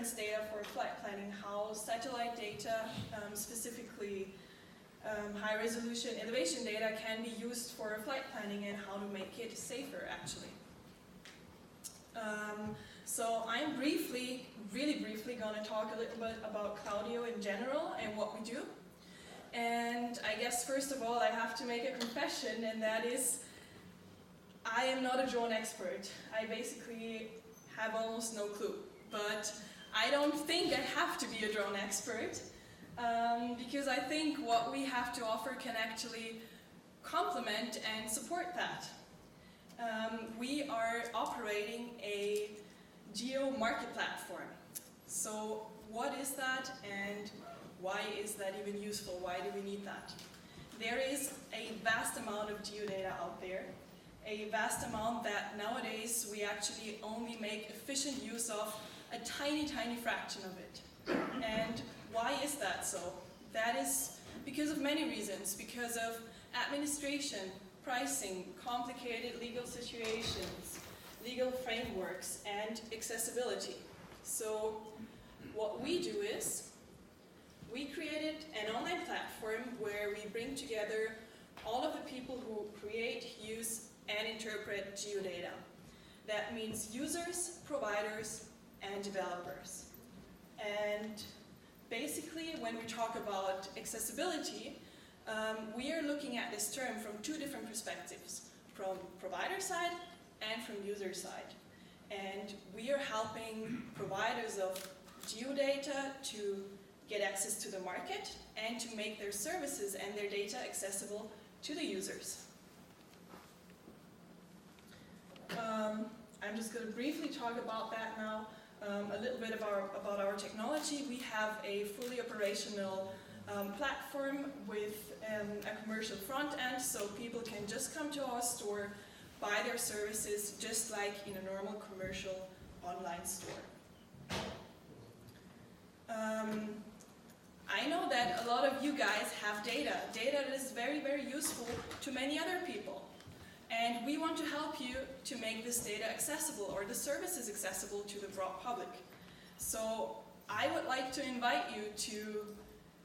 reference data for flight planning, how satellite data, specifically high-resolution elevation data, can be used for flight planning and how to make it safer, actually. So I'm really briefly going to talk a little bit about Cloudeo in general and what we do. And I guess first of all I have to make a confession, and that is I am not a drone expert. I basically have almost no clue. But I don't think I have to be a drone expert, because I think what we have to offer can actually complement and support that. We are operating a geo market platform. So what is that, and why is that even useful? Why do we need that? There is a vast amount of geodata out there, a vast amount that nowadays we actually only make efficient use of a tiny fraction of it. And why is that so? That is because of many reasons, because of administration, pricing, complicated legal situations, legal frameworks, and accessibility. So what we do is we created an online platform where we bring together all of the people who create, use, and interpret geodata. That means users, providers, and developers. And basically, when we talk about accessibility, we are looking at this term from two different perspectives, from provider side and from user side. And we are helping providers of geodata to get access to the market and to make their services and their data accessible to the users. I'm just going to briefly talk about that now. A little bit about our technology. We have a fully operational platform with a commercial front end, so people can just come to our store, buy their services just like in a normal commercial online store. I know that a lot of you guys have data that is very useful to many other people. And we want to help you to make this data accessible, or the services accessible to the broad public. So I would like to invite you to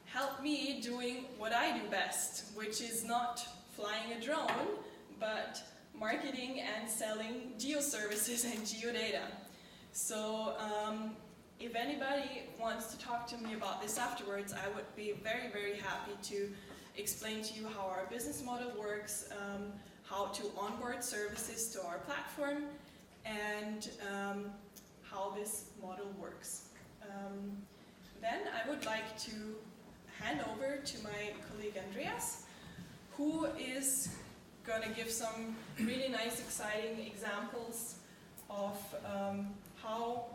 help me doing what I do best, which is not flying a drone, but marketing and selling geo-services and geodata. So if anybody wants to talk to me about this afterwards, I would be very happy to explain to you how our business model works, how to onboard services to our platform, and how this model works. Then I would like to hand over to my colleague Andreas, who is going to give some really nice, exciting examples of how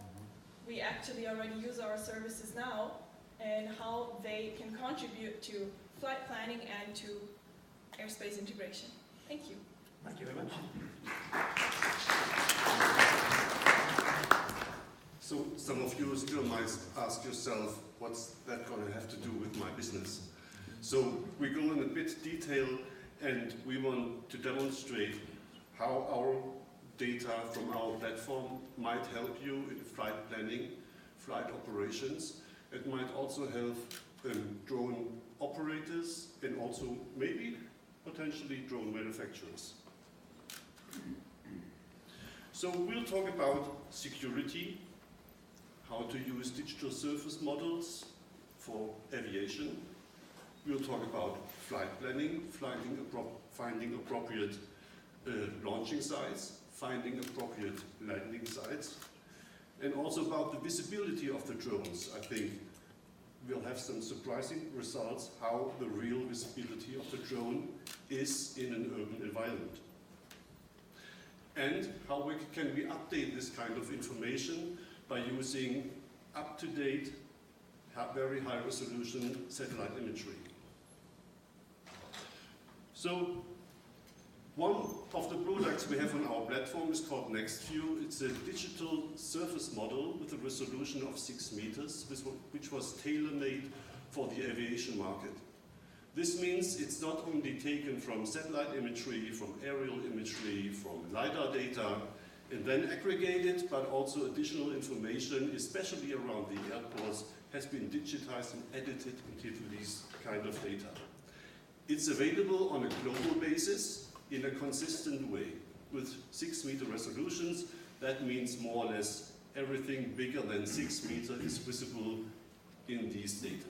we actually already use our services now and how they can contribute to flight planning and to airspace integration. Thank you. Thank you very much. So some of you still might ask yourself, what's that going to have to do with my business? So we go in a bit detail, and we want to demonstrate how our data from our platform might help you in flight planning, flight operations. It might also help drone operators and also maybe potentially drone manufacturers. So we'll talk about security, how to use digital surface models for aviation. We'll talk about flight planning, finding appropriate launching sites, finding appropriate landing sites, and also about the visibility of the drones. I think we'll have some surprising results how the real visibility of the drone is in an urban environment. And how can we update this kind of information by using up-to-date, very high-resolution satellite imagery. So one of the products we have on our platform is called NextView. It's a digital surface model with a resolution of 6 meters, which was tailor-made for the aviation market. This means it's not only taken from satellite imagery, from aerial imagery, from LiDAR data. and then aggregated, but also additional information, especially around the airports, has been digitized and edited into these kind of data. It's available on a global basis in a consistent way with 6-meter resolutions. That means more or less everything bigger than 6 meters is visible in these data.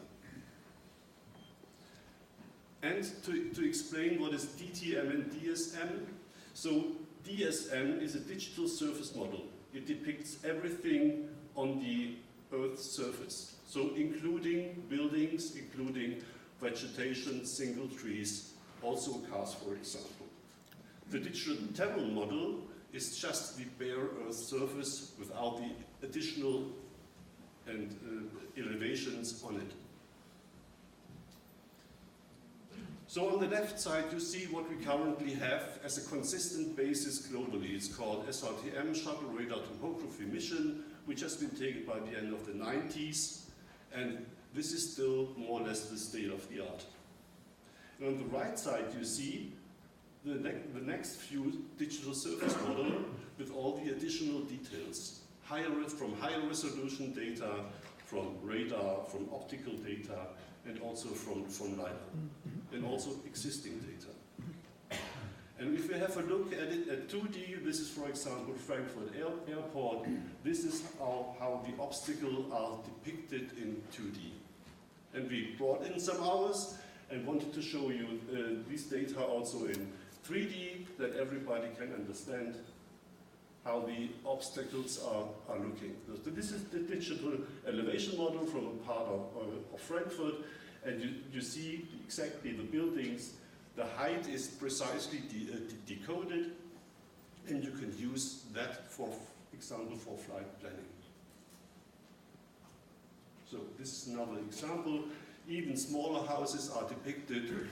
And to explain what is DTM and DSM, so DSM is a digital surface model. It depicts everything on the Earth's surface, so including buildings, including vegetation, single trees, also cars, for example. The digital Terral model is just the bare Earth surface without the additional and elevations on it. So on the left side, you see what we currently have as a consistent basis globally. It's called SRTM, Shuttle Radar Topography Mission, which has been taken by the end of the 90s. And this is still more or less the state of the art. And on the right side, you see the next few digital surface model with all the additional details. From higher resolution data, from radar, from optical data, and also from LiDAR, and also existing data. And if we have a look at it at 2D, this is, for example, Frankfurt Airport. This is how the obstacles are depicted in 2D. And we brought in some hours and wanted to show you these data also in 3D, that everybody can understand how the obstacles are looking. So this is the digital elevation model from a part of Frankfurt, and you see exactly the buildings. The height is precisely decoded, and you can use that, for example, for flight planning. So this is another example. Even smaller houses are depicted